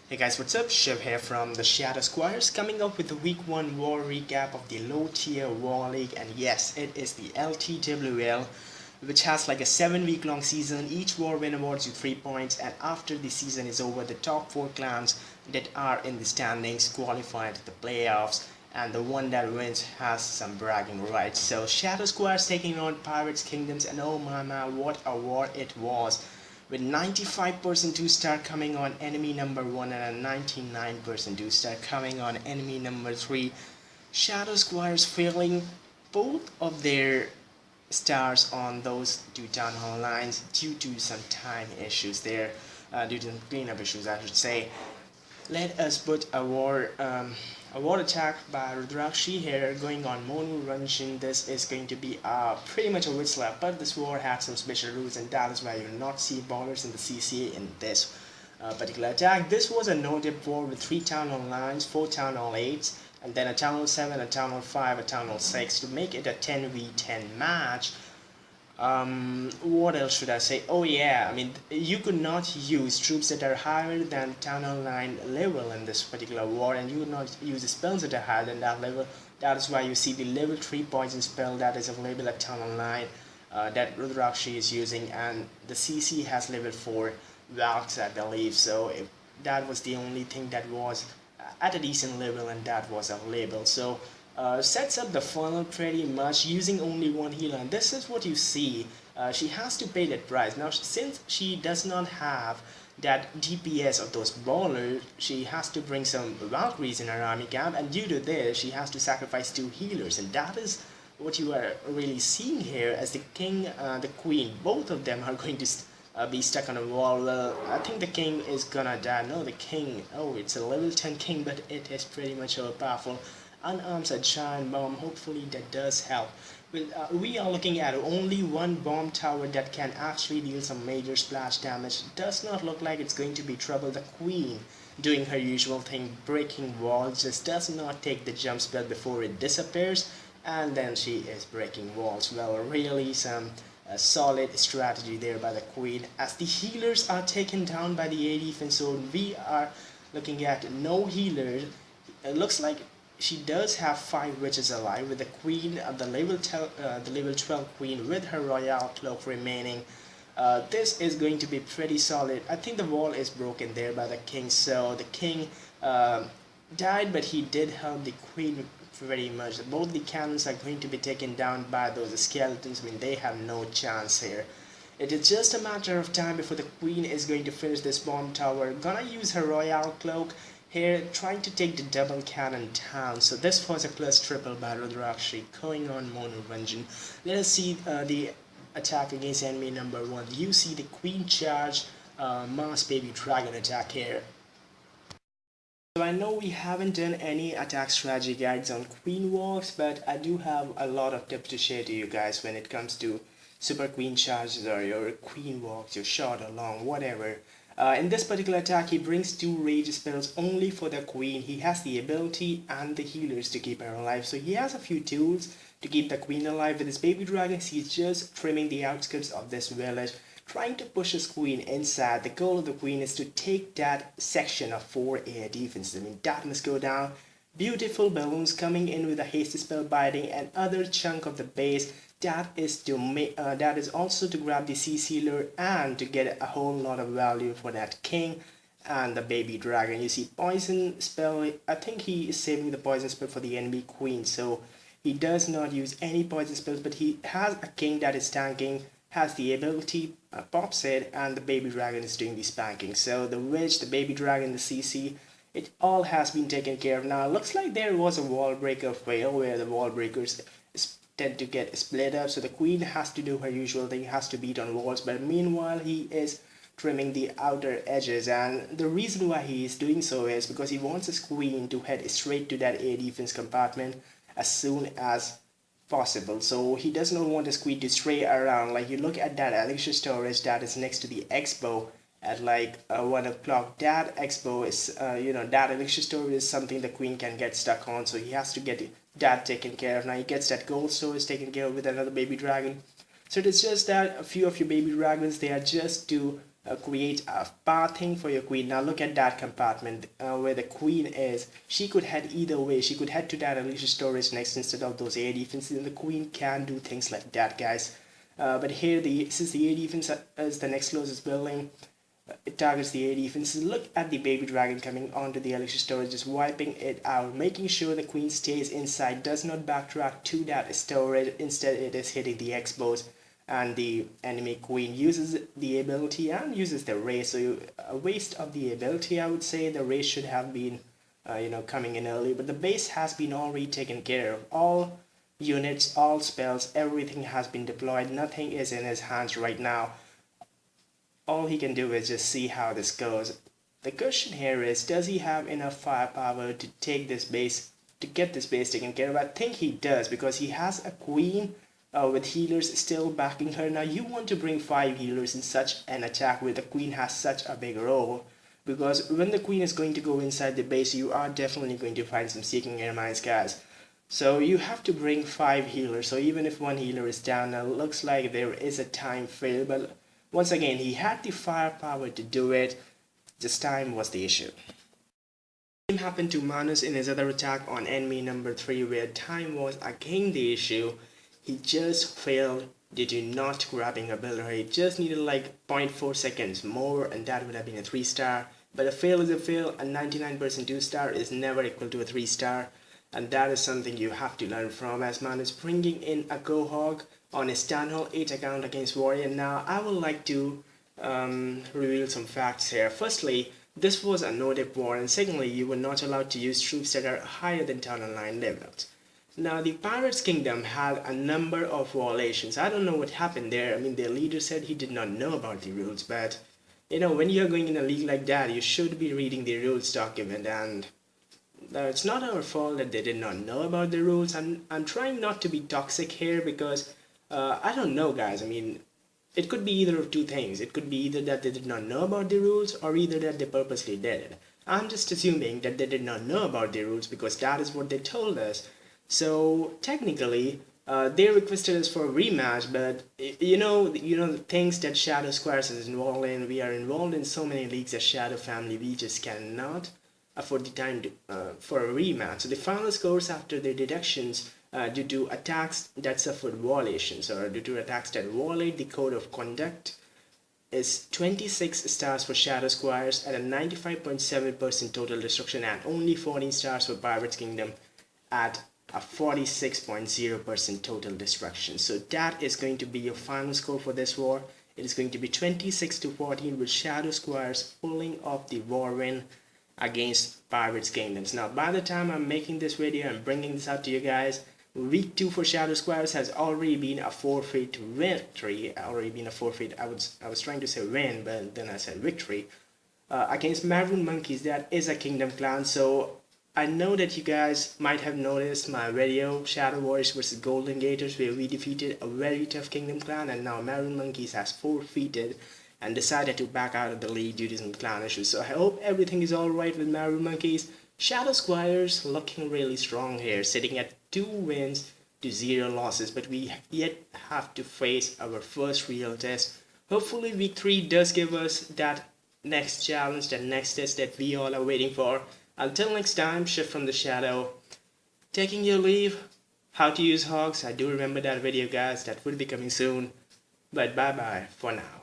Hey guys, what's up? Shiv here from the Shadow Squires, coming up with the Week 1 War recap of the low tier War League, and yes, it is the LTWL, which has like a 7 week long season. Each war win awards you 3 points, and after the season is over, the top 4 clans that are in the standings qualify to the playoffs, and the one that wins has some bragging rights. So Shadow Squires taking on Pirates Kingdoms, and oh my, what a war it was, with 95% 2-star coming on enemy number 1 and a 99% 2-star coming on enemy number 3. Shadow Squires failing both of their stars on those two town hall lines due to some time issues there, due to some cleanup issues I should say. Let us put a war attack by Rudrakshi here going on Monu Ranjin. This is going to be pretty much a witch slap, but this war has some special rules, and that is why you will not see ballers in the CCA in this particular attack. This was a no-dip war with 3 town hall lines, 4 town hall 8s, and then a town hall 7, a town hall 5, a town hall 6 to make it a 10v10 match. What else should I say? Oh yeah, I mean, you could not use troops that are higher than Town Hall 9 level in this particular war, and you would not use spells that are higher than that level. That is why you see the level 3 poison spell that is available at Town Hall 9 that Rudrakshi is using, and the CC has level 4 Valks, I believe. So that was the only thing that was at a decent level, and that was available. So sets up the funnel pretty much using only one healer, and this is what you see. She has to pay that price. Now since she does not have that DPS of those ballers, she has to bring some Valkyries in her army camp, and due to this she has to sacrifice 2 healers, and that is what you are really seeing here, as the king, the queen, both of them are going to be stuck on a wall. Well, I think the king is gonna die. No, the king, oh, it's a level 10 king, but it is pretty much overpowerful. Unarms a giant bomb, hopefully that does help. Well, we are looking at only one bomb tower that can actually deal some major splash damage. Does not look like it's going to be trouble. The queen doing her usual thing, breaking walls, just does not take the jump spell before it disappears, and then she is breaking walls. Well, really some solid strategy there by the queen, as the healers are taken down by the AD defense. So we are looking at no healers. It looks like she does have 5 witches alive, with the queen, the level 12 queen with her royal cloak remaining. This is going to be pretty solid. I think the wall is broken there by the king, so the king died, but he did help the queen very much. Both the cannons are going to be taken down by those skeletons. I mean, they have no chance here. It is just a matter of time before the queen is going to finish this bomb tower. Gonna use her royal cloak here, trying to take the double cannon down. So this was a plus triple by Rudrakshi going on Monu Ranjin. Let us see the attack against enemy number 1. You see the queen charge mass baby dragon attack here. So I know we haven't done any attack strategy guides on queen walks, but I do have a lot of tips to share to you guys when it comes to super queen charges or your queen walks, your short or long, whatever. In this particular attack, he brings 2 rage spells only for the queen. He has the ability and the healers to keep her alive, so he has a few tools to keep the queen alive. With his baby dragons, he's just trimming the outskirts of this village, trying to push his queen inside. The goal of the queen is to take that section of 4 air defenses. I mean, that must go down. Beautiful balloons coming in with a hasty spell binding, and other chunk of the base that is also to grab the sea sealer and to get a whole lot of value for that king and the baby dragon. You see poison spell. I think he is saving the poison spell for the enemy queen, so he does not use any poison spells, but he has a king that is tanking, has the ability, pops it, and the baby dragon is doing the spanking. So the witch, the baby dragon, the CC, it all has been taken care of. Now it looks like there was a wall breaker fail where the wall breakers tend to get split up, so the queen has to do her usual thing, has to beat on walls, but meanwhile he is trimming the outer edges, and the reason why he is doing so is because he wants his queen to head straight to that air defense compartment as soon as possible. So he does not want his queen to stray around. Like, you look at that elixir storage that is next to the expo at like 1 o'clock. That expo is that elixir storage is something the queen can get stuck on, so he has to get that taken care of. Now he gets that gold storage taken care of with another baby dragon. So it's just that a few of your baby dragons, they are just to create a pathing for your queen. Now look at that compartment where the queen is. She could head either way. She could head to that elixir storage next instead of those air defenses, and the queen can do things like that, guys. But here, since the air defense is the next closest building, it targets the air defenses. Look at the baby dragon coming onto the elixir storage, just wiping it out, making sure the queen stays inside, does not backtrack to that storage. Instead, it is hitting the expos, and the enemy queen uses the ability and uses the race. So a waste of the ability, I would say. The race should have been coming in early, but the base has been already taken care of. All units, all spells, everything has been deployed. Nothing is in his hands right now. All he can do is just see how this goes. The question here is, does he have enough firepower to take this base, to get this base taken care of? I think he does, because he has a queen with healers still backing her. Now you want to bring 5 healers in such an attack where the queen has such a big role, because when the queen is going to go inside the base, you are definitely going to find some seeking air mines, guys. So you have to bring 5 healers. So even if one healer is down, now it looks like there is a time fail, but once again, he had the firepower to do it. Just time was the issue. Same happened to Manus in his other attack on enemy number 3, where time was again the issue. He just failed due to not grabbing a builder. He just needed like 0.4 seconds more, and that would have been a 3-star. But a fail is a fail. A 99% 2-star is never equal to a 3-star. And that is something you have to learn from, as Manus bringing in a Go-Hog on his Town Hall 8 account against Warrior. Now, I would like to reveal some facts here. Firstly, this was a no-dip war, and secondly, you were not allowed to use troops that are higher than Town Hall 9 levels. Now, the Pirates Kingdom had a number of violations. I don't know what happened there. I mean, their leader said he did not know about the rules, but when you're going in a league like that, you should be reading the rules document, and it's not our fault that they did not know about the rules. I'm trying not to be toxic here, because I don't know, guys. I mean, it could be either of two things. It could be either that they did not know about the rules, or either that they purposely did it. I'm just assuming that they did not know about the rules, because that is what they told us. So technically, they requested us for a rematch, but the things that Shadow Squires is involved in. We are involved in so many leagues as Shadow Family. We just cannot afford the time for a rematch. So the final scores after the deductions due to attacks that suffered violations, or due to attacks that violate the code of conduct, is 26 stars for Shadow Squires at a 95.7% total destruction, and only 14 stars for Pirates Kingdom at a 46.0% total destruction. So that is going to be your final score for this war. It is going to be 26-14, with Shadow Squires pulling off the war win against Pirates Kingdoms. Now, by the time I'm making this video and bringing this out to you guys, week 2 for Shadow Squires has already been a forfeit victory. I was trying to say win, but then I said victory against Maroon Monkeys. That is a Kingdom clan. So I know that you guys might have noticed my video, Shadow Warriors vs Golden Gators, where we defeated a very tough Kingdom clan, and now Maroon Monkeys has forfeited and decided to back out of the league due to some clan issues. So I hope everything is alright with Maroon Monkeys. Shadow Squires looking really strong here, sitting at 2 wins to 0 losses, but we yet have to face our first real test. Hopefully week 3 does give us that next challenge, that next test that we all are waiting for. Until next time, Shift from the Shadow, taking your leave. How to use hogs, I do remember that video, guys. That will be coming soon. But bye bye for now.